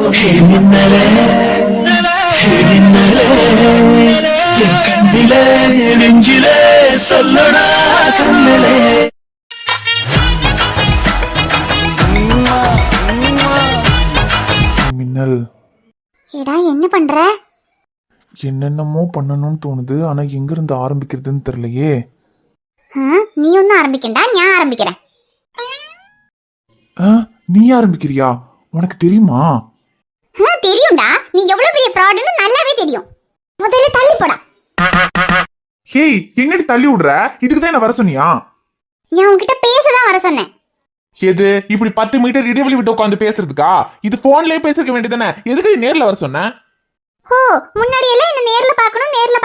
மின்னலே மின்னலே என் கண்ணிலே நெஞ்சிலே சொல்லடா கண்ணலே. மின்னல், ஏடா என்ன பண்ற? என்னென்னமோ பண்ணணும்னு தோணுது, ஆனா எங்க இருந்து ஆரம்பிக்கிறதுன்னு தெரியலையே. நீ ஒன்னும் ஆரம்பிக்கண்டா, நான் ஆரம்பிக்கிறேன். நீ ஆரம்பிக்கிறியா? உனக்கு தெரியுமா? தெரியும்டா, நீ எவ்வளவு பெரிய ஃப்ராட்னு நல்லாவே தெரியும். முதல்ல தள்ளி போடா. ஹேய், எங்கடி தள்ளி விடுற? இதுக்கு தான் என்ன வர சொன்னியா? நான் உன்கிட்ட பேசதான் வர சொன்னேன். எது இப்படி 10 மீட்டர் இடைவெளி விட்டு உட்காந்து பேசுறதுக்கா? இது போன்லயே பேசிருக்க வேண்டியதானே, எதுக்கு நீ நேர்ல வர சொன்ன? ஓ, முன்னாடி எல்லாம் என்ன நேர்ல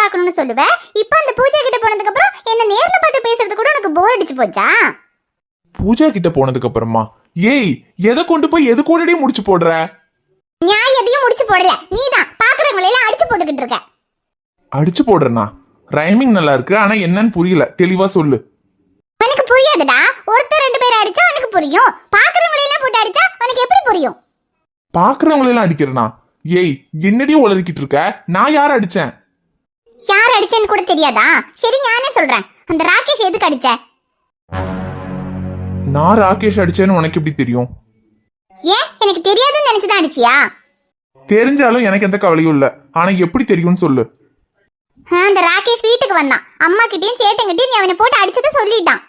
பார்க்கணும்னு சொல்லுவேன். இப்போ அந்த பூஜா கிட்ட போனதுக்கு அப்புறம் என்ன நேர்ல பார்த்து பேசுறது கூட உனக்கு போர் அடிச்சு போச்சா? பூஜா கிட்ட போனதுக்கு அப்புறமா? ஏய், எதை கொண்டு போய் எது கூடடி முடிச்சு போடுற? நான் எதையும் முடிச்சு போடல, நீதான் பாக்குறவங்களை எல்லாம் அடிச்சு போட்டுக்கிட்டு இருக்க. அடிச்சு போடுறனா? ரைமிங் நல்லா இருக்கு, ஆனா என்னன்னு புரியல, தெளிவா சொல்லு. எனக்கு புரியாதுடா. ஒருத்தர் 2 பேர் அடிச்சா எனக்கு புரியும், பாக்குறவங்களை எல்லாம் போட்டு அடிச்சா எனக்கு எப்படி புரியும்? பாக்குறவங்களை எல்லாம் அடிக்கிறனா? ஏய், என்னடி உளறிக்கிட்டு இருக்க? நான் யார அடிச்சேன்? யார் அடிச்சேன்னு கூட தெரியாதா? சரி, நானே சொல்றேன். அந்த ராகேஷ் எதுக்கு அடிச்ச? நான் ராகேஷ் அடிச்சேன்னு உனக்கு எப்படி தெரியும்? ஏன், எனக்கு தெரியாதுன்னு நினைச்சுதான் அடிச்சியா? தெரிஞ்சாலும் எனக்கு எந்த கவலையும் இல்ல, ஆனா எப்படி தெரியும்னு சொல்லு. அந்த ராகேஷ் வீட்டுக்கு வந்தான், அம்மா கிட்டயும் சேட்டங்கிட்டயும் நீ அவனை போட்டு அடிச்சத சொல்லிட்டான்.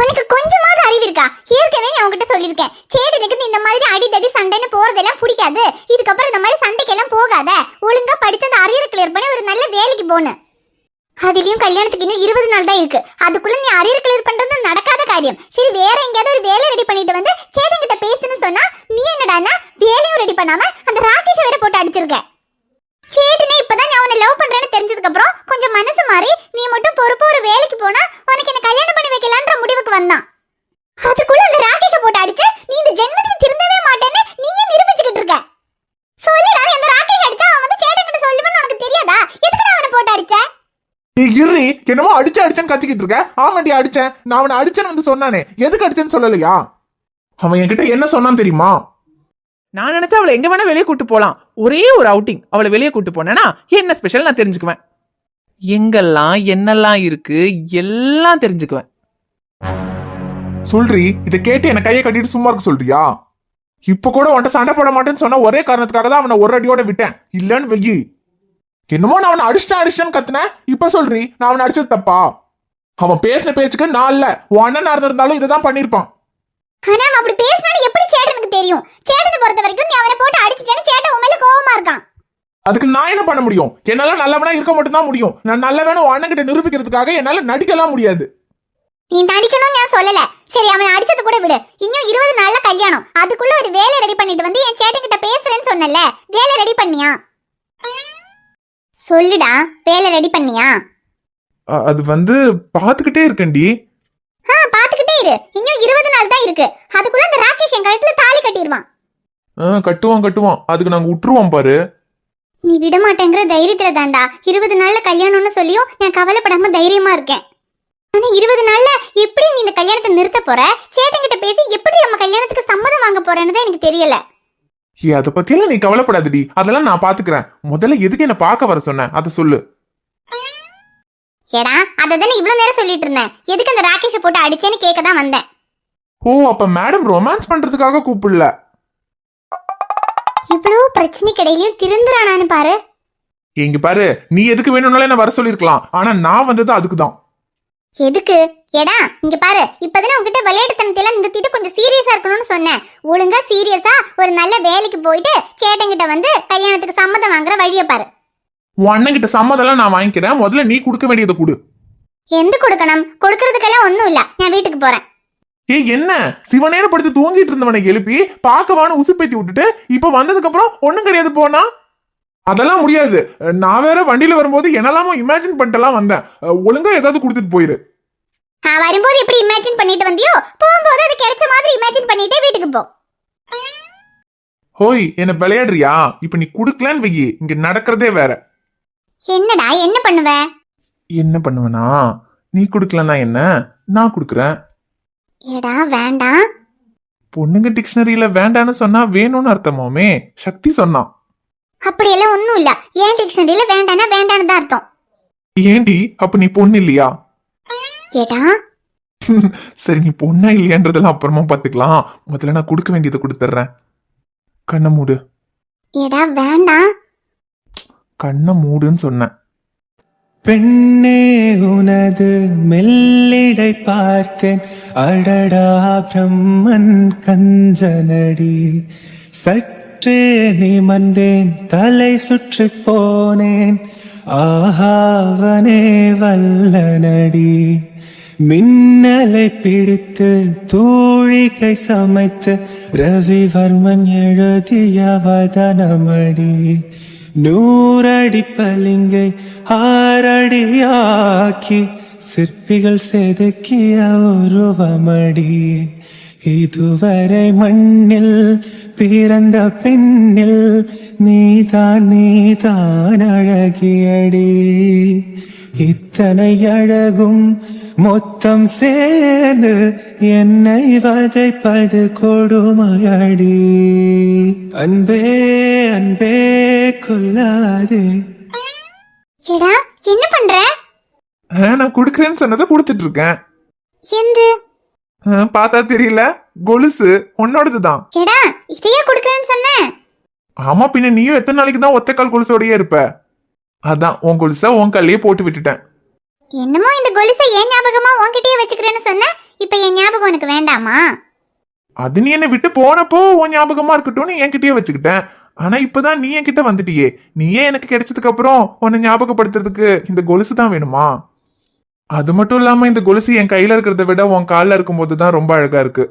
உனக்கு கொஞ்சமாவது அறிவு இருக்கா? ஏற்கனவே நான் உன்கிட்ட சொல்லியிருக்கேன், சேட்டனுக்கு இந்த மாதிரி அடிதடி சண்டைன்னு போறதெல்லாம் பிடிக்காது. இதுக்கப்புறம் இந்த மாதிரி சண்டைக்கெல்லாம் போகாத, ஒழுங்கா படிச்சு அந்த அரியர் கிளியர் பண்ணி ஒரு நல்ல வேலைக்கு போன. அதுலயும் கல்யாணத்துக்கு இன்னும் 20 நாள் தான் இருக்கு. அதுக்குள்ள நீ அரியர் கிளியர் பண்றது நடக்காத காரியம். சரி, வேற எங்கேயாவது ஒரு வேலை ரெடி பண்ணிட்டு வந்து சேட்டன்கிட்ட பேசுன்னு சொன்னா நீ என்னடான்னா வேலையும் ரெடி பண்ணாம அந்த ராகேஷ் வேற போட்டு அடிச்சிருக்க. சேட்டனே இப்பதான் நான் உன்னை லவ் பண்றேன்னு தெரிஞ்சதுக்கு அப்புறம் கொஞ்சம் மனசு மாறி நீ மட்டும் பொறுப்பு ஒரு வேலைக்கு போனா உனக்கு என்ன கல்யாணம் பண்ணி வைக்கலான்ற முடிவுக்கு வந்தான். அதுக்குள்ள அந்த ராகேஷ போட்டு அடிச்சு நீ இந்த ஜென்மத்தில் திருந்தவே மாட்டேன்னு நீயே நிரூபிச்சுக்கிட்டு இருக்க. சொல்லுடா, இந்த ராகேஷ் அடிச்சா அவன் வந்து சேட்டன் கிட்ட சொல்லுவேன்னு உனக்கு தெரியாதா? எதுக்குடா அவனை போட்டு அடிச்ச? நீ இரு, என்னமோ அடிச்சேன்னு கத்திக்கிட்டு இருக்க. ஆமாண்டி அடிச்சேன், நான் அவனை அடிச்சேன்னு வந்து சொன்னானே, எதுக்கு அடிச்சேன்னு சொல்லலையா? அவன் என்கிட்ட என்ன சொன்னான் தெரியுமா? நான் நினைச்சா அவளை எங்க வேணா வெளியே கூட்டு போலாம், ஒரே ஒரு அவுட்டிங் அவளை வெளியே கூட்டு போனேன்னா என்ன ஸ்பெஷல் நான் தெரிஞ்சுக்குவேன். எங்கெல்லாம் என்னெல்லாம் இருக்கு எல்லாம் தெரிஞ்சுக்குவேன். சொல்றி, இதை கேட்டு என்ன கையை கட்டிட்டு சும்மா இருக்க சொல்றியா? இப்ப கூட உன்ட்ட சண்டை போட மாட்டேன்னு சொன்ன ஒரே காரணத்துக்காக தான் அவனை ஒரு அடியோட விட்டேன். இல்லன்னு வெயி. என்னமோ நான் அவனை அடிச்சிட்டேன்னு கத்துனேன், இப்ப சொல்றி நான் அவனை அடிச்சது தப்பா? அவன் பேசின பேச்சுக்கு நான் இல்ல, உன் அண்ணன் இருந்தாலும் இதைதான் பண்ணிருப்பான். ஆனா அப்படி பேசினாலும் எப்படி சேட்டனுக்கு தெரியும்? சேட்டனை பொறுத்த வரைக்கும் நீ அவனை போட்டு அடிச்சிட்டேன்னு சேட்டன் உன் மேல கோவமா இருக்கான். அதுக்கு நான் என்ன பண்ண முடியும்? என்னால நல்லவனா இருக்க மட்டும் தான் முடியும். நான் நல்லவனு உன் அண்ணன் கிட்ட நிரூபிக்கிறதுக்காக என்னால நடிக்கலாம் முடியாது. நீ நடிக்கணும் நான் சொல்லல. சரி, அவன் அடிச்சது கூட விடு. இன்னும் 20 நாள்ல கல்யாணம். அதுக்குள்ள ஒரு வேலை ரெடி பண்ணிட்டு வந்து என் சேட்டன் கிட்ட பேசுறேன்னு சொன்னல, வேலை ரெடி பண்ணியா? சொல்லுடா, வேலை ரெடி பண்ணியா? அது வந்து பாத்துக்கிட்டே இருக்கேன்டி. பாத்துக்கிட்டே இரு. இன்னும் 20 நாள் தான் இருக்கு. அதுக்குள்ள அந்த ராகேஷ் என் கழுத்துல தாலி கட்டிடுவான். கட்டுவான். அதுக்கு நாங்க விட்டுருவோம் பாரு. நீ விட மாட்டேங்கிற தைரியத்துல தாண்டா 20 நாள்ல கல்யாணம்னு சொல்லியும் நான் கவலைப்படாம தைரியமா இருக்கேன். ஆனா 20 நாள்ல எப்படி நீ இந்த கல்யாணத்தை நிறுத்த போற? சேட்டன் கிட்ட பேசி எப்படி நம்ம கல்யாணத்துக்கு சம்மதம் வாங்க போறேன்னு தான் எனக்கு தெரியல. அதை பத்தி எல்லாம் நீ கவலைப்படாதடி, அதெல்லாம் நான் பாத்துக்கிறேன். முதல்ல எதுக்கு என்ன பார்க்க வர சொன்ன அதை சொல்லு. ஏடா, அததானே இவ்வளவு நேரம் சொல்லிட்டு இருந்தேன். எதுக்கு அந்த ராகேஷ போட்டு அடிச்சேன்னு கேட்க தான் வந்தேன். ஓ, அப்ப மேடம் ரொமான்ஸ் பண்றதுக்காக கூப்பிடல. இவ்வளவு பிரச்சனைக்கு இடையிலயும் திருந்துறானான்னு பாரு. இங்க பாரு, நீ எதுக்கு வேணும்னாலும் என்ன வர சொல்லிருக்கலாம், ஆனா நான் வந்தது அதுக்குதான். எதுக்கு? ஏடா இங்க பாரு, இப்பதானே உங்ககிட்ட விளையாட்டுத்தனத்தையெல்லாம் நிறுத்திட்டு கொஞ்சம் சீரியஸா இருக்கணும்னு சொன்னேன். ஒழுங்கா சீரியஸா ஒரு நல்ல வேலைக்கு போயிட்டு சேட்டங்கிட்ட வந்து கல்யாணத்துக்கு சம்மதம் வாங்குற வழியை பாரு. உன் அண்ணன் கிட்ட சம்மதம் நான் வாங்கிக்கிறேன், முதல்ல நீ கொடுக்க வேண்டியதை கொடு. எந்த கொடுக்கணும்? கொடுக்கறதுக்கெல்லாம் ஒண்ணும் இல்ல, நான் வீட்டுக்கு போறேன். என்ன சிவநேரம் படுத்து தூங்கிட்டு இருந்தவனை எழுப்பி பாக்கவான்னு உசுப்பேத்தி விட்டுட்டு இப்ப வந்ததுக்கு அப்புறம் ஒண்ணும் கிடையாது போனா? அதெல்லாம் முடியாது. நான் வேற வண்டியில வரும்போது என்னெல்லாமோ இமேஜின் பண்ணிட்டுலாம் வந்தேன். ஒழுங்கா ஏதாவது கொடுத்துட்டு போயிரு. வரும்போது எப்படி இமேஜின் பண்ணிட்டு வந்தியோ, போகும்போது அது கிடைச்ச மாதிரி இமேஜின் பண்ணிட்டே வீட்டுக்கு போ. ஹோய், என்ன விளையாடுறியா? இப்ப நீ குடுக்கலன்னு வெயி, இங்க நடக்கிறதே வேற. என்னடா என்ன பண்ணுவ? என்ன பண்ணுவனா? நீ குடுக்கலன்னா என்ன, நான் குடுக்கறேன். ஏடா வேண்டாம். பொண்ணுங்க டிக்ஷனரியில வேண்டான்னு சொன்னா வேணும்னு அர்த்தமாமே. சக்தி சொன்னான். அப்படியெல்லாம் ஒண்ணும் இல்ல. ஏன் டிக்ஷனரியில வேண்டானா வேண்டான்னு தான் அர்த்தம். ஏண்டி அப்ப நீ பொண்ணு இல்லையா? ஏடா சரி, நீ பொண்ணா இல்லையான்றதெல்லாம் அப்புறமா பாத்துக்கலாம். முதல்ல நான் கொடுக்க வேண்டியதை கொடுத்துட்றேன். கண்ணை மூடு. ஏடா வேண்டாம். கண்ணை மூடுன்னு சொன்னேன். பெண்ணே உனது மெல்லிடை பார்த்தேன், அடடா பிரம்மன் கஞ்சனடி. சற்றே நிமர்ந்தேன், தலை சுற்றி போனேன், ஆஹாவனே வல்லனடி. மின்னலை பிடித்து தூழிகை சமைத்து ரவிவர்மன் எழுதிய வதனமடி. 100 அடி பளிங்கை 6 அடியாக்கி சிற்பிகள் செதுக்கிய உருவமடி. இதுவரை மண்ணில் பிறந்த பெண்ணில் நீதான் அழகியடி. இத்தனை அழகும் மொத்தம் சேர்ந்து என்னை வதைப்பது கொடுமையடி. அன்பே அன்பே கொல்லாதே. ஏடா என்ன பண்ற? நான் கொடுக்குறேன்னு சொன்னதை கொடுத்துட்டு இருக்கேன். எந்து? பார்த்தா தெரியல, கொலுசு உன்னோடதுதான். ஏடா இதையே கொடுக்கறேன்னு சொன்னேன். ஆமா, பின்ன நீயும் எத்தனை நாளைக்கு தான் ஒத்த கால் கொலுசோடயே இருப்ப? அதான் உன் கொலுச உன் கல்லையே போட்டு விட்டுட்டேன். என்னமோ இந்த கொலுசை ஏன் ஞாபகமா உன்கிட்டயே வச்சுக்கிறேன்னு சொன்ன. இப்ப என் ஞாபகம் உனக்கு வேண்டாமா? அது நீ என்ன விட்டு போனப்போ உன் ஞாபகமா இருக்கட்டும்னு என்கிட்டயே வச்சுக்கிட்டேன். ஆனா இப்பதான் நீ என்கிட்ட வந்துட்டியே. நீயே எனக்கு கிடைச்சதுக்கு அப்புறம் உன்னை ஞாபகப்படுத்துறதுக்கு இந்த கொலுசு தான் வேணுமா? அது மட்டும் இல்லாம இந்த கொலுசு என் கையில இருக்கிறத விட உன் காலில் இருக்கும்போது தான் ரொம்ப அழகா இருக்கு.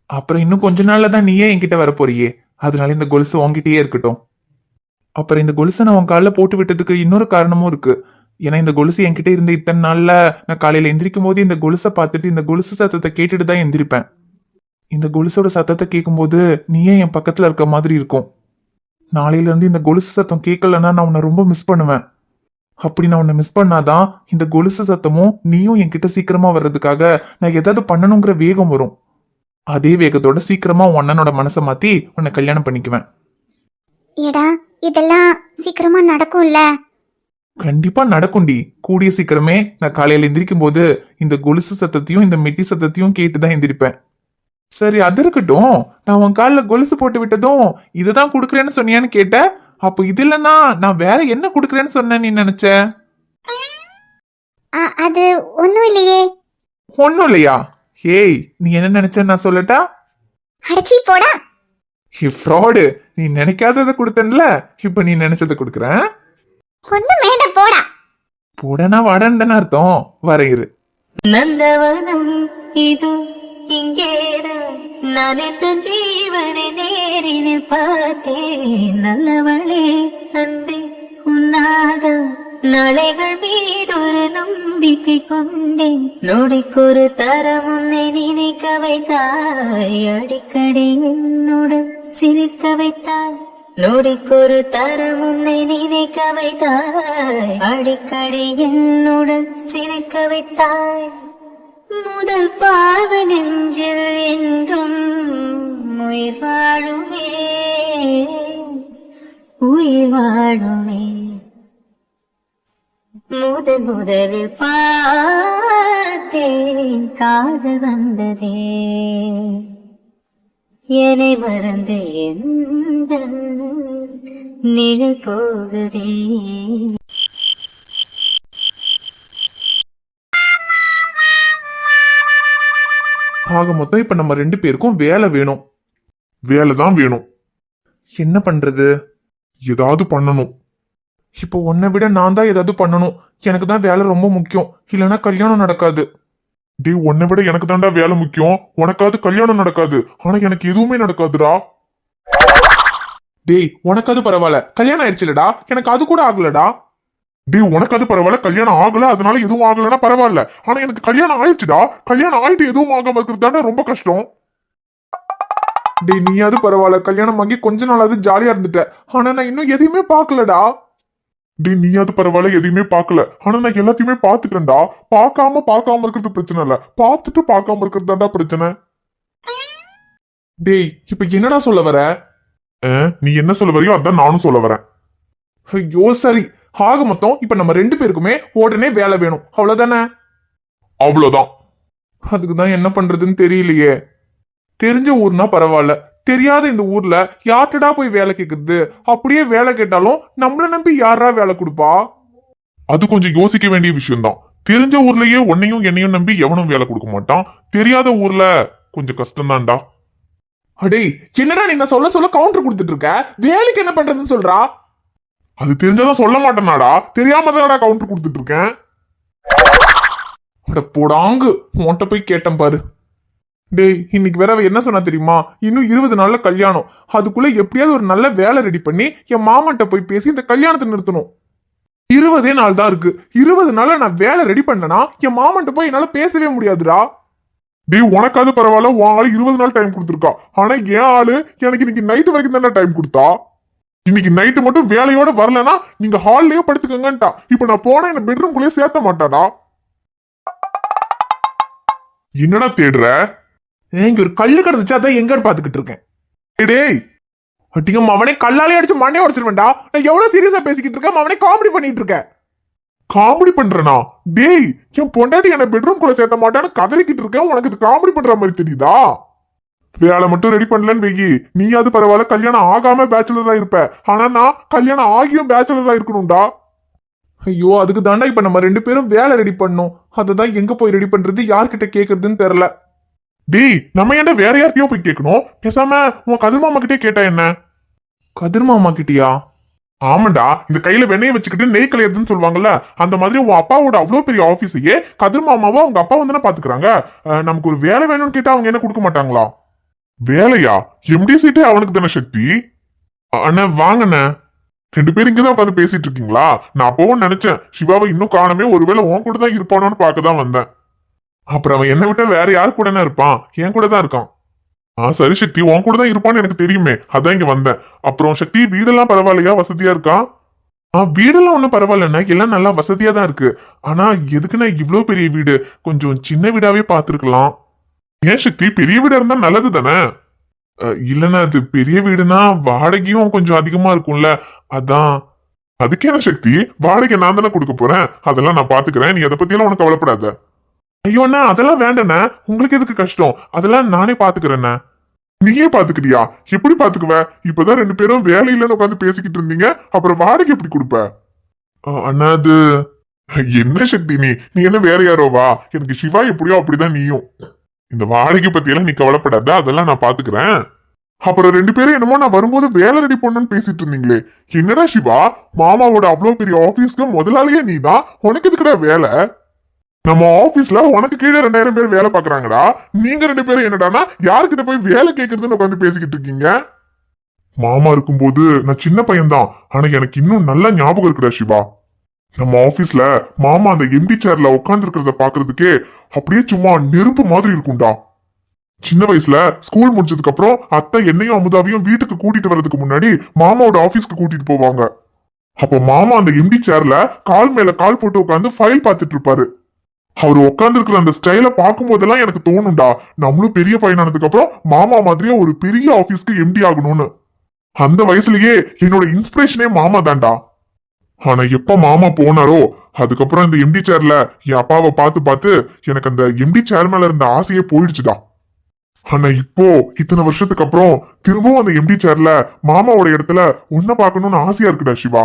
அப்புறம் இன்னும் கொஞ்ச நாள்ல தான் நீயே என்கிட்ட வர போறியே. அதனால இந்த கொலுசு உன்கிட்டயே இருக்கட்டும். அப்புறம் இந்த கொலுசை நான் உன் காலில் போட்டு விட்டதுக்கு இன்னொரு காரணமும் இருக்கு. ஏன்னா இந்த கொலுசு என்கிட்ட இருந்த இத்தனை நாள்ல நான் காலையில எந்திரிக்கும் போது இந்த கொலுசை பார்த்துட்டு இந்த கொலுசு சத்தத்தை கேட்டுட்டு தான் எந்திரிப்பேன். இந்த கொலுசோட சத்தத்தை கேட்கும்போது நீயே என் பக்கத்துல இருக்க மாதிரி இருக்கும். நாளையில இருந்து இந்த கொலுசு சத்தம் கேட்கலன்னா நான் உன்னை ரொம்ப மிஸ் பண்ணுவேன். அப்படி நான் உன்னை மிஸ் பண்ணாதான் இந்த கொலுசு சத்தமும் நீயும் என்கிட்ட சீக்கிரமா வர்றதுக்காக நான் ஏதாவது பண்ணணுங்கிற வேகம் வரும். அதே வேகத்தோட சீக்கிரமா உன் அண்ணனோட மனசை மாத்தி உன்னை கல்யாணம் பண்ணிக்குவேன். ஏடா இதெல்லாம் சீக்கிரமா நடக்கும்ல? கண்டிப்பா நடக்கும்டி. கூடிய சீக்கிரமே நான் காலையில எந்திரிக்கும் போது இந்த கொலுசு சத்தத்தையும் இந்த மெட்டி சத்தத்தையும் கேட்டுதான் எந்திரிப்பேன். சரி, அது இருக்கட்டும். நான் உன் காலில் கொலுசு போட்டு விட்டதும் இதுதான் கொடுக்குறேன்னு சொன்னியான்னு கேட்ட. அப்போ இது இல்லைன்னா நான் வேற என்ன கொடுக்குறேன்னு சொன்னேன்னு நீ நினைச்ச? அது ஒண்ணும் இல்லையே. ஒன்னும் இல்லையா? ஏய், நீ என்ன நினைச்ச நான் சொல்லட்டா? அடச்சி போடா. ஃப்ராடு. நீ நினைக்காததை கொடுத்தேன்ல, இப்ப நீ நினைச்சதை கொடுக்குறேன். ஒண்ணும் வேண்டாம் போடா. போடனா வாடான்னு தானே அர்த்தம். வரையிரு. நந்தவனம் இது இங்கேதான், நான் எந்த ஜீவனை நேரினில் பார்த்தேன். நல்லவளே அன்பே உன்னாதம், நாளைகள் மீது ஒரு நம்பிக்கை கொண்டேன். நொடிக்கொரு தரம் உன்னை நினைக்க வைத்தாய், அடிக்கடி என்னுடன் சிரிக்க வைத்தாய். நொடிக்கொரு தரம் உன்னை நினைக்க வைத்தாய், அடிக்கடி என்னுடன் சிரிக்க வைத்தாய். முதல் பார்வை நெஞ்சில் என்றும் உயிர் வாழுமே, உயிர் வாழுமே. முதலில் பார்த்தேன் காதல் வந்ததே, என்னை மறந்து எந்த நிழல் போகுதே. ஆக மொத்தம் இப்ப நம்ம 2 பேருக்கும் வேலை வேணும். வேலை தான் வேணும். என்ன பண்றது? ஏதாவது பண்ணணும். இப்போ உன்னை விட நான் தான் ஏதாவது பண்ணணும். எனக்கு தான் வேலை ரொம்ப முக்கியம். இல்லைன்னா கல்யாணம் நடக்காது. டேய், உன்னை விட எனக்கு தாண்டா வேலை முக்கியம். உனக்காவது கல்யாணம் நடக்காது, ஆனா எனக்கு எதுவுமே நடக்காதுடா. டேய், உனக்காவது பரவாயில்ல, கல்யாணம் ஆயிடுச்சுலடா. எனக்கு அது கூட ஆகலடா. டேய், உனக்காவது பரவாயில்ல, கல்யாணம் ஆகல, அதனால எதுவும் ஆகலன்னா பரவாயில்ல. ஆனா எனக்கு கல்யாணம் ஆயிடுச்சுடா. கல்யாணம் ஆயிட்டு எதுவும் ஆகாம இருக்கிறது தாண்டா ரொம்ப கஷ்டம். டேய், நீயாவது பரவாயில்ல, கல்யாணம் ஆகி கொஞ்ச நாளாவது ஜாலியா இருந்துட்ட. ஆனா நான் இன்னும் எதையுமே பாக்கலடா. டேய், நீயாவது பரவாயில்ல, எதையுமே பார்க்கல, ஆனா நான் எல்லாத்தையுமே பாத்துட்டேன்டா. பார்க்காம இருக்கிறது பிரச்சனை இல்ல, பார்த்துட்டு பார்க்காம இருக்கிறது தாண்டா பிரச்சனை. டேய் இப்ப என்னடா சொல்ல வர? நீ என்ன சொல்ல வரையோ அதான் நானும் சொல்ல வரேன். ஐயோ சரி, ஆக மொத்தம் இப்ப நம்ம 2 பேருக்குமே உடனே வேலை வேணும், அவ்வளவுதானே? அவ்வளவுதான். அதுக்கு தான் என்ன பண்றதுன்னு தெரியலையே. தெரிஞ்ச ஊர்னா பரவாயில்ல, தெரியாத இந்த ஊர்ல யார்கிட்டடா போய் வேலை கேக்குறது? அப்படியே வேலை கேட்டாலும் நம்மள நம்பி யாரா வேலை கொடுப்பா? அது கொஞ்சம் யோசிக்க வேண்டிய விஷயம்தான். தெரிஞ்ச ஊர்லயே உன்னையும் என்னையும் நம்பி எவனும் வேலை கொடுக்க மாட்டான். தெரியாத ஊர்ல கொஞ்சம் கஷ்டம்தான்டா. அடே என்னடா நீ நான் சொல்ல சொல்ல கவுண்டர் கொடுத்துட்டு இருக்க? வேலைக்கு என்ன பண்றதுன்னு சொல்றா? அது தெரிஞ்சாதான் சொல்ல மாட்டேனாடா, தெரியாம தானடா கவுண்டர் கொடுத்துட்டு இருக்கேன். அட போடாங்கு, உன்கிட்ட போய் கேட்டேன் பாரு. டேய் இன்னைக்கு வேற அவ என்ன சொன்னா தெரியுமா? இன்னும் 20 நாள்ல கல்யாணம், அதுக்குள்ள எப்படியாவது ஒரு நல்ல வேலை ரெடி பண்ணி என் மாமன்ட்ட போய் பேசி இந்த கல்யாணத்தை நிறுத்தணும். 20 நாள் தான் இருக்கு. 20 நாள்ல நான் வேலை ரெடி பண்ணனா என் மாமன்ட்ட போய் என்னால பேசவே முடியாதுடா. டேய் உனக்காவது பரவாயில்ல, உன் ஆளு 20 நாள் டைம் கொடுத்துருக்கா. ஆனா என் ஆளு எனக்கு இன்னைக்கு நைட்டு வரைக்கும் தானே டைம் கொடுத்தா. இன்னைக்கு நைட்டு மட்டும் வேலையோட வரலன்னா நீங்க ஹால்லயே படுத்துக்கங்கன்ட்டா. இப்ப நான் போனா என்ன பெட்ரூம்குள்ளேயே சேர்த்த மாட்டாடா. என்னடா தேடுற? இங்க ஒரு கல்லு கிடந்துச்சு, அதான் எங்கன்னு பாத்துக்கிட்டு இருக்கேன். டேய் அட்டிங்க அவனே கல்லாலே அடிச்சு மண்டையை உடைச்சிருவேன்டா. நான் எவ்வளவு சீரியஸா பேசிக்கிட்டு இருக்கேன், அவனே காமெடி பண்ணிட்டு இருக்கேன். காமெடி பண்றனா? டேய் என் பொண்டாட்டி என்ன பெட்ரூம்குள்ள சேர்த்த மாட்டான்னு கதறிக்கிட்டு இருக்கேன். உனக்கு இது காமெடி பண்ற மாதிரி தெரியுதா? வேலை மட்டும் ரெடி பண்ணலன்னு வெயி, நீ அது பரவாயில்ல, கல்யாணம் ஆகாம பேச்சுலர் தான் இருப்ப. ஆனா நான் கல்யாணம் ஆகியும் பேச்சுலர் தான் இருக்கணும்டா. ஐயோ அதுக்கு தாண்டா இப்ப நம்ம 2 பேரும் வேலை ரெடி பண்ணோம். அததான் எங்க போய் ரெடி பண்றது, யார்கிட்ட கேக்குறதுன்னு தெரியல. டேய் நம்ம என்ன வேற யார்கிட்டயோ போய் கேட்கணும்? பேசாம உன் கதிர் மாமா கிட்டே கேட்டா என்ன? கதிர் மாமா கிட்டியா? ஆமாண்டா, இந்த கையில வெண்ணையை வச்சுக்கிட்டு நெய் கலையறதுன்னு சொல்லுவாங்கல்ல, அந்த மாதிரி உன் அப்பாவோட அவ்வளவு பெரிய ஆபீஸையே கதிர் மாமாவோ அவங்க அப்பா வந்து பாத்துக்கிறாங்க. நமக்கு ஒரு வேலை வேணும்னு கேட்டா அவங்க என்ன கொடுக்க மாட்டாங்களா? வேலையா? எம்டி சீட்டே அவனுக்கு தானே சக்தி. அண்ணா வாங்கண்ணே. 2 பேரும் இங்கதான் உட்காந்து பேசிட்டு இருக்கீங்களா? நான் அப்பவும் நினைச்சேன் சிவாவை இன்னும் காணமே, ஒருவேளை உன் கூட தான் இருப்பானோன்னு பார்க்கதான் வந்தேன். அப்புறம் அவன் என்ன விட்டா வேற யாரு கூட இருப்பான்? என் கூட தான் இருக்கான். சரி சக்தி, உன் கூட தான் இருப்பான்னு எனக்கு தெரியுமே, அதான் இங்க வந்தேன். அப்புறம் சக்தி வீடெல்லாம் பரவாயில்லையா? வசதியா இருக்கா? வீடெல்லாம் ஒன்றும் பரவாயில்லண்ணா, எல்லாம் நல்லா வசதியா தான் இருக்கு. ஆனா எதுக்குண்ணா இவ்வளவு பெரிய வீடு? கொஞ்சம் சின்ன வீடாவே பார்த்துருக்கலாம். ஏன் சக்தி, பெரிய வீடா இருந்தா நல்லது தானே? இல்லைன்னா அது பெரிய வீடுனா வாடகையும் கொஞ்சம் அதிகமா இருக்கும்ல, அதான். அதுக்கே என்ன சக்தி, வாடகை நான் தானே கொடுக்க போறேன், அதெல்லாம் நான் பாத்துக்கிறேன். நீ அதை பத்தி எல்லாம் உனக்கு கவலைப்படாத. ஐயோ அண்ணா அதெல்லாம் வேண்டாண்ணே, உங்களுக்கு எதுக்கு கஷ்டம்? அதெல்லாம் நானே பாத்துக்கிறேண்ணே. நீயே பாத்துக்கிட்டியா? எப்படி பாத்துக்குவ? இப்பதான் 2 பேரும் வேலையிலன்னு உட்காந்து பேசிக்கிட்டு இருந்தீங்க, அப்புறம் வாடகை எப்படி கொடுப்ப? அண்ணா அது என்ன சக்தி, நீ என்ன வேற யாரோவா? எனக்கு சிவா எப்படியோ அப்படிதான் நீயும். இந்த வாடகை பத்தி எல்லாம் நீ கவலைப்படாத, அதெல்லாம் நான் பாத்துக்கிறேன். அப்புறம் 2 பேரும் என்னமோ நான் வரும்போது வேலை ரெடி பண்ணணும்னு பேசிட்டு இருந்தீங்களே, என்னடா சிவா, மாமாவோட அவ்வளவு பெரிய ஆபீஸ்க்கு முதலாளியே நீதான், உனக்கு எதுக்குடா வேலை? நம்ம ஆபீஸ்ல உனக்கு கீழே 2000 பேர் வேலை பாக்குறாங்கடா. நீங்க 2 பேரும் என்னடானா யாருக்கிட்ட போய் வேலை கேட்கறதுன்னு உட்காந்து பேசிக்கிட்டு இருக்கீங்க. மாமா இருக்கும்போது நான் சின்ன பையன்தான், ஆனா எனக்கு இன்னும் நல்ல ஞாபகம் இருக்குடா சிவா. நம்ம ஆபீஸ்ல மாமா அந்த எம்டி சேர்ல உட்கார்ந்து இருக்கிறத பாக்குறதுக்கே அப்படியே சும்மா நெருப்பு மாதிரி இருக்கும்டா. சின்ன வயசுல ஸ்கூல் முடிச்சதுக்கு அப்புறம் அத்தை என்னையும் அமுதாவையும் வீட்டுக்கு கூட்டிட்டு வர்றதுக்கு முன்னாடி மாமாவோட ஆபீஸ்க்கு கூட்டிட்டு போவாங்க. அப்போ மாமா அந்த எம்டி சேர்ல கால் மேல கால் போட்டு உட்காந்து ஃபைல் பார்த்துட்டு இருப்பாரு. அவர் உட்கார்ந்து இருக்கிற அந்த ஸ்டைல பார்க்கும் போதெல்லாம் எனக்கு தோணும்டா, நம்மளும் பெரிய பையனானதுக்கு அப்புறம் மாமா மாதிரியே ஒரு பெரிய ஆபீஸ்க்கு எம்டி ஆகணும்னு. அந்த வயசுலயே என்னோட இன்ஸ்பிரேஷனே மாமா தான்டா. ஆனா எப்ப மாமா போனாரோ அதுக்கப்புறம் இந்த எம்டி சேர்ல என் அப்பாவை பார்த்து பார்த்து எனக்கு அந்த எம்டி சேர் மேல இருந்த ஆசையே போயிடுச்சுடா. ஆனா இப்போ இத்தனை வருஷத்துக்கு அப்புறம் திரும்பவும் அந்த எம்டி சேர்ல மாமாவோட இடத்துல உன்னை பார்க்கணும்னு ஆசையா இருக்குடா சிவா.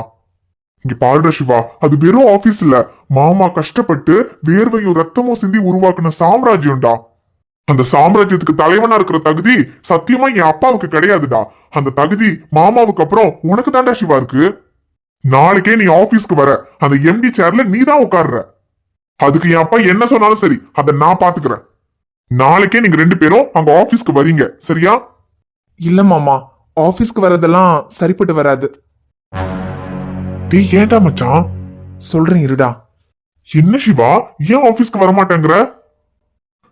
இங்க பாருடா சிவா, அது வெறும் ஆபீஸ் இல்ல, மாமா கஷ்டப்பட்டு வேர்வையும் ரத்தமும் சிந்தி உருவாக்குன சாம்ராஜ்யம்டா. அந்த சாம்ராஜ்யத்துக்கு தலைவனா இருக்கிற தகுதி சத்தியமா என் அப்பாவுக்கு கிடையாதுடா. அந்த தகுதி மாமாவுக்கு அப்புறம் உனக்கு தான்டா சிவா இருக்கு. நாளைக்கே நீ ஆபீஸ்க்கு வர, அந்த எம்டி சேர்ல நீ தான் உட்கார்ற. அதுக்கு என் அப்பா என்ன சொன்னாலும் சரி, அதை நான் பாத்துக்கிறேன். நாளைக்கே நீங்க 2 பேரும் அங்க ஆபீஸ்க்கு வரீங்க, சரியா? இல்ல மாமா, ஆபீஸ்க்கு வரதெல்லாம் சரிப்பட்டு வராது. டேய் ஏன்டா மச்சான்? சொல்றேன் இருடா. என்ன சிவா, ஏன் ஆபீஸ்க்கு வரமாட்டேங்கிற?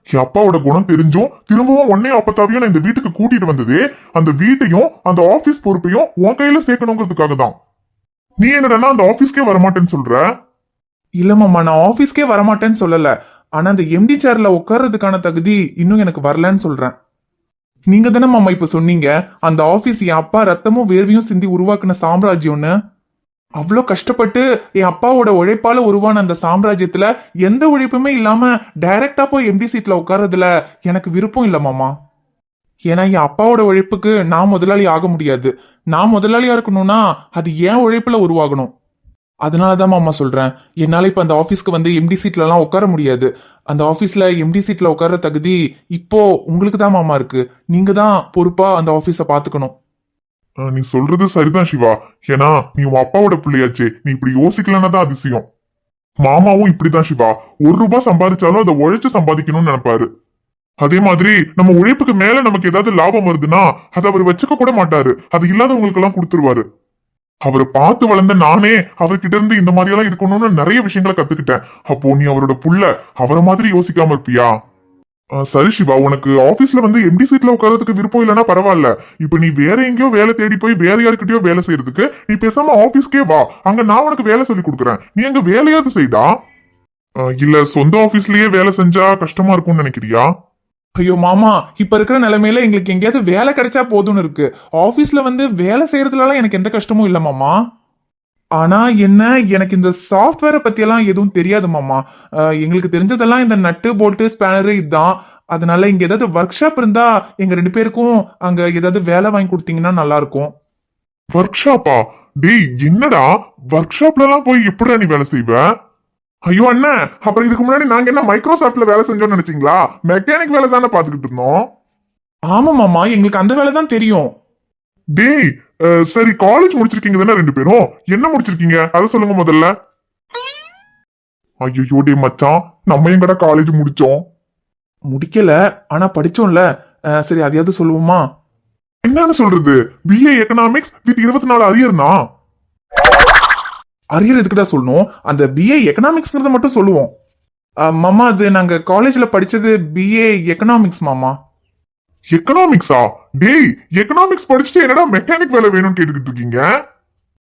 என் அப்பாவோட குணம் தெரிஞ்சும் திரும்பவும் உன்னையும் அப்பத்தாவையும் நான் இந்த வீட்டுக்கு கூட்டிட்டு வந்தது அந்த வீட்டையும் அந்த ஆபீஸ் பொறுப்பையும் உன் கையில சேர்க்கணுங்கிறதுக்காக தான். நீ என்னடா அந்த ஆபீஸ்க்கே வரமாட்டேன்னு சொல்ற? இல்ல மாமா, நான் ஆபீஸ்க்கே வரமாட்டேன்னு சொல்லல. ஆனா அந்த எம்டி சேர்ல உட்கார்றதுக்கான தகுதி இன்னும் எனக்கு வரலன்னு சொல்றேன். நீங்க தானே மாமா இப்ப சொன்னீங்க அந்த ஆபீஸ் என் அப்பா ரத்தமும் வேர்வையும் சிந்தி உருவாக்குன சாம்ராஜ்யம்னு. அவ்வளோ கஷ்டப்பட்டு என் அப்பாவோட உழைப்பால உருவான அந்த சாம்ராஜ்யத்துல எந்த உழைப்புமே இல்லாம டைரக்டா போய் எம்டி சீட்ல உட்கார்றதுல எனக்கு விருப்பம் இல்ல மாமா. ஏன்னா என் அப்பாவோட உழைப்புக்கு நான் முதலாளி ஆக முடியாது. நான் முதலாளியா இருக்கணும்னா அது ஏன் உழைப்புல உருவாகணும். அதனாலதான் மாமா சொல்றேன், என்னால இப்ப அந்த ஆபீஸ்க்கு வந்து எம்டி சீட்ல எல்லாம் உட்கார முடியாது. அந்த ஆபீஸ்ல எம்டி சீட்ல உட்கார தகுதி இப்போ உங்களுக்கு தான் மாமா இருக்கு. நீங்க தான் பொறுப்பா அந்த ஆபீஸ பாத்துக்கணும். நீ சொல்றது சரிதான் சிவா. ஏன்னா நீ உன் அப்பாவோட பிள்ளையாச்சே, நீ இப்படி யோசிக்கலன்னா தான் அதிசயம். மாமாவும் இப்படிதான் சிவா, 1 ரூபாய் சம்பாதிச்சாலும் அதை உழைச்சு சம்பாதிக்கணும்னு நினைப்பாரு. அதே மாதிரி நம்ம உழைப்புக்கு மேல நமக்கு ஏதாவது லாபம் வருதுன்னா அதை அவர் வச்சுக்க கூட மாட்டாரு. அது இல்லாதவங்களுக்கு எல்லாம் கொடுத்துருவாரு. அவரை பார்த்து வளர்ந்த நானே அவர்கிட்ட இருந்து இந்த மாதிரி எல்லாம் இருக்கணும்னு நிறைய விஷயங்களை கத்துக்கிட்டேன். அப்போ நீ அவரோட புள்ள, அவரை மாதிரி யோசிக்காம இருப்பியா? சரி சிவா, உனக்கு ஆபீஸ்ல வந்து எம்டி சீட்ல உட்கார்றதுக்கு விருப்பம் இல்லைன்னா பரவாயில்ல. இப்ப நீ வேற எங்கேயோ வேலை தேடி போய் வேற யாருக்கிட்டயோ வேலை செய்யறதுக்கு நீ பேசாம ஆபீஸ்க்கே வா. அங்க நான் உனக்கு வேலை சொல்லி கொடுக்குறேன், நீ அங்க வேலையாவது செய்டா. இல்ல சொந்த ஆபீஸ்லயே வேலை செஞ்சா கஷ்டமா இருக்கும்னு நினைக்கிறியா? ஐயோ மாமா, இப்ப இருக்கிற நிலைமையில எங்களுக்கு எங்கேயாவது வேலை கிடைச்சா போதும்னு இருக்கு. ஆபீஸ்ல வந்து வேலை செய்யறதுலாம் எனக்கு எந்த கஷ்டமும் இல்ல மாமா. ஆனா என்ன, எனக்கு இந்த சாஃப்ட்வேரை பத்தி எல்லாம் எதுவும் தெரியாது மாமா. எங்களுக்கு தெரிஞ்சதெல்லாம் இந்த நட்டு போல்ட்டு ஸ்பேனரு இதுதான். அதனால இங்க ஏதாவது ஒர்க் ஷாப் இருந்தா எங்க 2 பேருக்கும் அங்க ஏதாவது வேலை வாங்கி கொடுத்தீங்கன்னா நல்லா இருக்கும். ஒர்க் ஷாப்பா? டேய் என்னடா, ஒர்க் ஷாப்ல எல்லாம் போய் எப்படிடா நீ வேலை செய்வ? ஐயோ அண்ணன், அப்புறம் இதுக்கு முன்னாடி நாங்க என்ன மைக்ரோசாஃப்ட்ல வேலை செஞ்சோம்னு நினைச்சீங்களா? மெக்கானிக் வேலை தானே பாத்துக்கிட்டு இருந்தோம். ஆமா மாமா, எங்களுக்கு அந்த வேலை தான் தெரியும். டேய் சரி, காலேஜ் முடிச்சிருக்கீங்க தானே 2 பேரும்? என்ன முடிச்சிருக்கீங்க அதை சொல்லுங்க முதல்ல. ஐயோ டே மச்சான், நம்ம எங்கடா காலேஜ் முடிச்சோம்? முடிக்கல, ஆனா படிச்சோம்ல. சரி அதையாவது சொல்லுவோமா? என்னன்னு சொல்றது, பிஏ எக்கனாமிக்ஸ் வித் 24 அரியர்னா? அரியர் எதுக்குடா சொல்லணும்? அந்த பிஏ எக்கனாமிக்ஸ்ங்கிறத மட்டும் சொல்லுவோம். மாமா, அது நாங்க காலேஜ்ல படிச்சது பிஏ எக்கனாமிக்ஸ் மாமா. எக்கனாமிக்ஸா? டேய் எக்கனாமிக்ஸ் படிச்சுட்டு என்னடா மெக்கானிக் வேலை வேணும்னு கேட்டுக்கிட்டு இருக்கீங்க?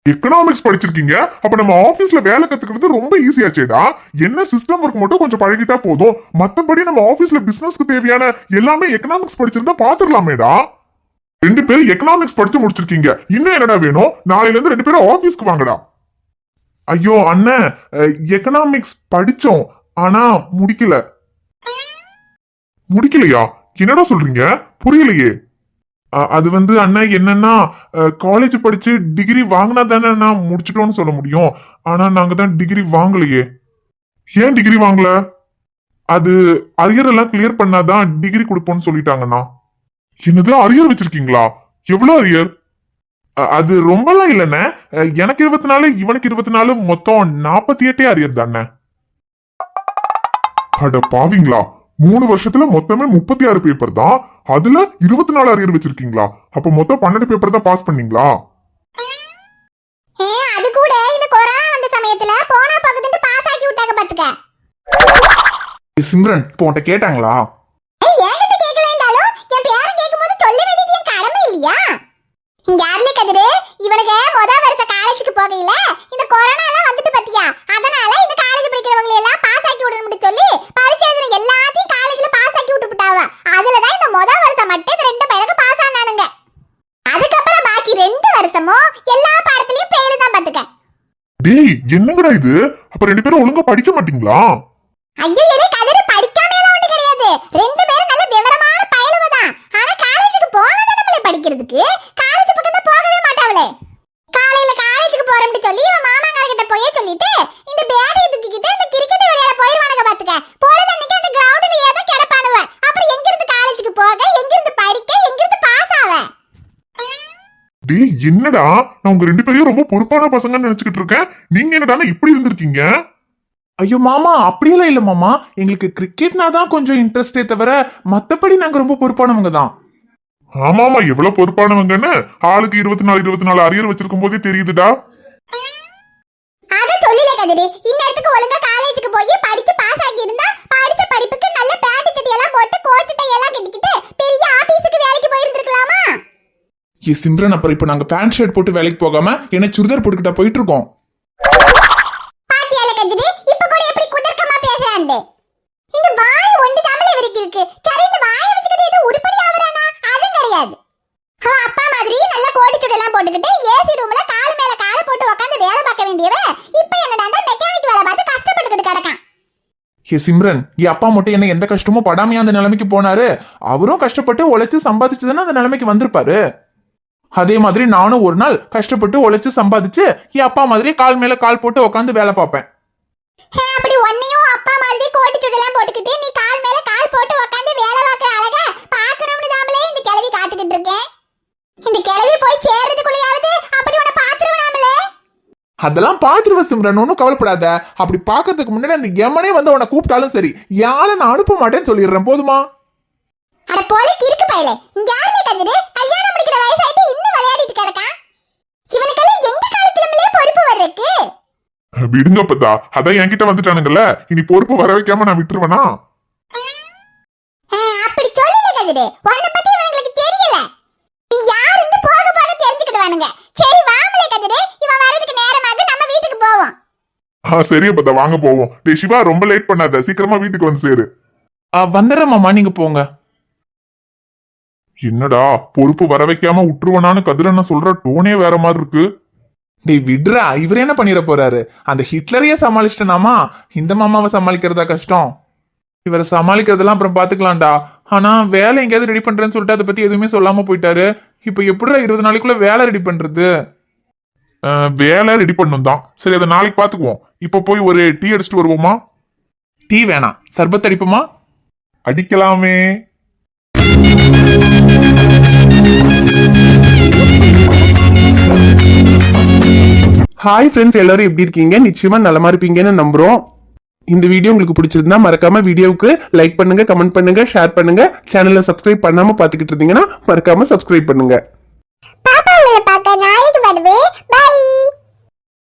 எக்கனாமிக்ஸ் படிச்சிருக்கீங்க, அப்ப நம்ம ஆபீஸ்ல வேலை கத்துக்கிறது ரொம்ப ஈஸியாச்சேடா. என்ன சிஸ்டம் ஒர்க் மட்டும் கொஞ்சம் பழகிட்டா போதும். மத்தபடி நம்ம ஆபீஸ்ல பிசினஸ்க்கு தேவையான எல்லாமே எக்கனாமிக்ஸ் படிச்சிருந்தா பாத்துடலாமேடா. 2 பேரும் எக்கனாமிக்ஸ் படிச்சு முடிச்சிருக்கீங்க, இன்னும் என்னடா வேணும்? நாளையில இருந்து 2 பேரும் ஆபீஸ்க்கு வாங்கடா. ஐயோ அண்ணன், எக்கனாமிக்ஸ் படிச்சோம், ஆனா முடிக்கல. முடிக்கலையா? என்னடா சொல்றீங்க, புரியலையே. அது வந்து அண்ணன் என்னன்னா, காலேஜ் படிச்சு டிகிரி வாங்கினா தானே நான் முடிச்சிட்டோம்னு சொல்ல முடியும். ஆனா நாங்க தான் டிகிரி வாங்கலையே. ஏன் டிகிரி வாங்கல? அது அரியர் எல்லாம் கிளியர் பண்ணாதான் டிகிரி கொடுப்போம்னு சொல்லிட்டாங்கண்ணா. என்னது, அரியர் வச்சிருக்கீங்களா? எவ்வளவு அரியர்? அது ரொம்பலாம் இல்லைண்ணே, எனக்கு 24 இவனுக்கு 24, மொத்தம் 48 அரியர் தானே. அட பாவீங்களா, 3 வருஷத்துல மொத்தமே 36 பேப்பர் தான், அதுல 24 அரியர் வச்சிருக்கீங்களா? அப்ப மொத்தம் 12 பேப்பர் தான் பாஸ் பண்ணீங்களா? அது கூட இந்த கொரோனா வந்த சமயத்துல போனா பகுதிட்டு பாஸ் ஆக்கி விட்டாங்க பாத்துக்க. சிம்ரன், இப்போ உன்கிட்ட கேட்டாங்களா? ஏங்கிட்ட கேட்கலன்றாலும் என் பேரன் கேட்கும்போது சொல்ல வேண்டியது என் கடமை இல்லையா? இங்க யாருல கதிரு, இவனுக்கு முதல் வருஷ காலேஜுக்கு போகையில இந்த கொரோனா எல்லாம் வந்துட்டு பாத்தியா, அதனால இந்த காலேஜ் படிக்கிறவங்க எல்லாம் பாஸ் ஆக்கி விடணும்னு சொல்லி பரீட்சை எழுதுன எல்லாத்தையும் காலேஜ்ல பாஸ் ஆக்கி விட்டுட்டாவ. அதுலதான் இந்த முதல் வருஷம் மட்டும் இந்த 2 பையனுக்கு பாஸ் ஆனானுங்க. அதுக்கப்புறம் பாக்கி 2 வருஷமும் எல்லா பாடத்திலயும் பேரு தான் பாத்துக்க. டேய் என்னங்கடா இது, அப்ப 2 பேரும் ஒழுங்கா படிக்க மாட்டீங்களா? ஐயோ கதிரு, படிக்காம எல்லாம் ஒண்ணு கிடையாது. 2 பேரும் நல்ல விவரமான பயலுவ தான். ஆனா காலேஜுக்கு போனதை நம்மள படிக்கிறதுக்கு காலேஜ் பக்கம் தான் போகவே மாட்டாவளே. காலையில காலேஜுக்கு போறோம்னு சொல்லி இவன் மாமாங்கார கிட்ட போயே சொல்லிட்டு இந்த பேட்டை தூக்கிக்கிட்டு இந்த கிரிக்கெட் விளையாட போயிருவானுங்க பாத்துக்க. பொழுதன்னைக்கு அந்த கிரவுண்ட்லயே தான் கிடப்பானுவ. அப்புறம் எங்க இருந்து காலேஜுக்கு போக, எங்க இருந்து படிக்க, எங்க இருந்து பாஸ் ஆவ? டேய் என்னடா, நான் உங்க 2 பேரையும் ரொம்ப பொறுப்பான பசங்கன்னு நினைச்சுக்கிட்டு இருக்கேன். நீங்க என்னடா இப்படி இருந்திருக்கீங்க? ஐயோ மாமா, அப்படியெல்லாம் இல்ல மாமா. எங்களுக்கு கிரிக்கெட்னா தான் கொஞ்சம் இன்ட்ரெஸ்டே தவிர மத்தபடி நாங்க ரொம்ப பொறுப்பானவங்க தான். ஆமாமா, எவ்வளவு பொறுப்பானவங்கன்னு ஆளுக்கு 24 அரியர் வச்சிருக்கும் போதே தெரியுதுடா. அத சொல்லல கதிரு, இன்னத்துக்கு ஒழுங்கா காலேஜுக்கு போய் படிச்சு பாஸ் ஆகி இருந்தா படிச்ச படிப்புக்கு நல்ல பேண்ட் சட்டை எல்லாம் போட்டு கோட் டை எல்லாம் கட்டிக்கிட்டு பெரிய ஆபீஸ்க்கு வேலைக்கு போயிருந்திருக்கலாமா? சிம்ரன், அப்புறம் இப்போ நாங்க பேண்ட் ஷர்ட் போட்டு வேலைக்கு போகாம என்ன சுடிதார் போட்டுக்கிட்டா போயிட்டு இருக்கோம். பாத்தியால கதிரு, இப்ப கூட எப்படி குதர்க்கமா பேசுறானே. இந்த வாய் ஒண்டி தமிழ் இவருக்கு இருக்கு. சரி, இந்த வாயை வச்சுக்கிட்டு இது உருப்படி ஆவறானா? அது அவன் அப்பா மாதிரி நல்ல கோடி சுடெல்லாம் போட்டுக்கிட்டு ஏசி ரூம்ல கால் மேல கால போட்டு உட்காந்து வேலை பார்க்க வேண்டியவன் இப்ப என்னடாண்டா மெக்கானிக் வேலை பார்த்து கஷ்டப்பட்டுக்கிட்டு கிடக்கான். ஏ சிம்ரன், என் அப்பா மட்டும் என்ன எந்த கஷ்டமும் படாமையா அந்த நிலைமைக்கு போனாரு? அவரும் கஷ்டப்பட்டு உழைச்சு சம்பாதிச்சுதானே அந்த நிலைமைக்கு வந்திருப்பாரு. அதே மாதிரி நானும் ஒரு நாள் கஷ்டப்பட்டு உழைச்சு சம்பாதிச்சு என் அப்பா மாதிரி கால் மேல கால் போட்டு உட்காந்து வேலை பார்ப்பேன். அப்படி ஒன்னையும் அப்பா மாதிரி கோடி சுடெல்லாம் போட்டுக்கிட்டு நீ கால் மேல கால் போட்டு உட்காந்து வேலை பார்க்கற அழக பார்க்கணும்னு தாமலே இந்த கிழவி காத்துக்கிட்டு இருக்கேன். இந்த கிழவி போய் சேர்றதுக்குள்ளயாவது அப்படி உன்னை பாத்துருவாமலே. அதெல்லாம் பாத்துருவ சிம்ரன், ஒன்னும் கவலைப்படாத. அப்படி பாக்கிறதுக்கு முன்னாடி அந்த யமனே வந்து உன்னை கூப்பிட்டாலும் சரி, யார நான் அனுப்ப மாட்டேன்னு சொல்லிடுறேன், போதுமா? அட போலிக்கு இருக்கு பயலே, இங்க யாரே கஞ்சிரு கல்யாணம் முடிக்கிற வயசாயிட்டு இன்னும் விளையாடிட்டு கிடக்கான். இவனுக்கெல்லாம் எந்த காலத்துலமே பொறுப்பு வர்றதுக்கு? விடுங்க பத்தா, அதான் என்கிட்ட வந்துட்டானுங்கல்ல, இனி பொறுப்பு வர வைக்காம நான் விட்டுருவேனா? அப்படி சொல்லல கஞ்சிரு, உன்னை பத்தி இவங்களுக்கு தெரியல. நீ யாருன்னு போக போக தெரிஞ்சுக்கிடுவானுங்க. சரி வாமலே கஞ்சிரு, இவன் வரதுக்கு நேரமாகு, நம்ம வீட்டுக்கு போவோம். சரியா பத்தா, வாங்க போவோம். டேய் சிவா, ரொம்ப லேட் பண்ணாத, சீக்கிரமா வீட்டுக்கு வந்து சேரு. வந்துடுறேன் மாமா, நீங்க போங்க. என்னடா பொறுப்பு வர வைக்காம விட்டுருவனான்னு கதிரண்ண சொல்ற டோனே வேற மாதிரி இருக்கு. டேய் விட்றா, இவர் என்ன பண்ணிட போறாரு? அந்த ஹிட்லரையே சமாளிச்சிட்டனாமா, இந்த மாமாவை சமாளிக்கிறதா கஷ்டம். இவரை சமாளிக்கிறதெல்லாம் அப்புறம் பாத்துக்கலாம்டா. ஆனா வேலை எங்கேயாவது ரெடி பண்றேன்னு சொல்லிட்டு அதை பத்தி எதுவுமே சொல்லாம போயிட்டாரு. இப்ப எப்படிடா 20 நாளைக்குள்ள வேலை ரெடி பண்றது? வேலை ரெடி பண்ணும் தான். சரி, அதை நாளைக்கு பாத்துக்குவோம். இப்ப போய் ஒரு டீ அடிச்சுட்டு வருவோமா? டீ வேணாம், சர்பத் அடிப்போமா? அடிக்கலாமே. ஹாய் ஃப்ரெண்ட்ஸ், எல்லாரும் எப்படி இருக்கீங்க? நிச்சயமா நலமா இருப்பீங்கன்னு நம்புறோம். இந்த வீடியோ உங்களுக்கு பிடிச்சிருந்தா மறக்காம வீடியோவுக்கு லைக் பண்ணுங்க, கமெண்ட் பண்ணுங்க, ஷேர் பண்ணுங்க. சேனலை சப்ஸ்கிரைப் பண்ணாம பாத்துக்கிட்டு இருந்தீங்கன்னா மறக்காம சப்ஸ்கிரைப் பண்ணுங்க.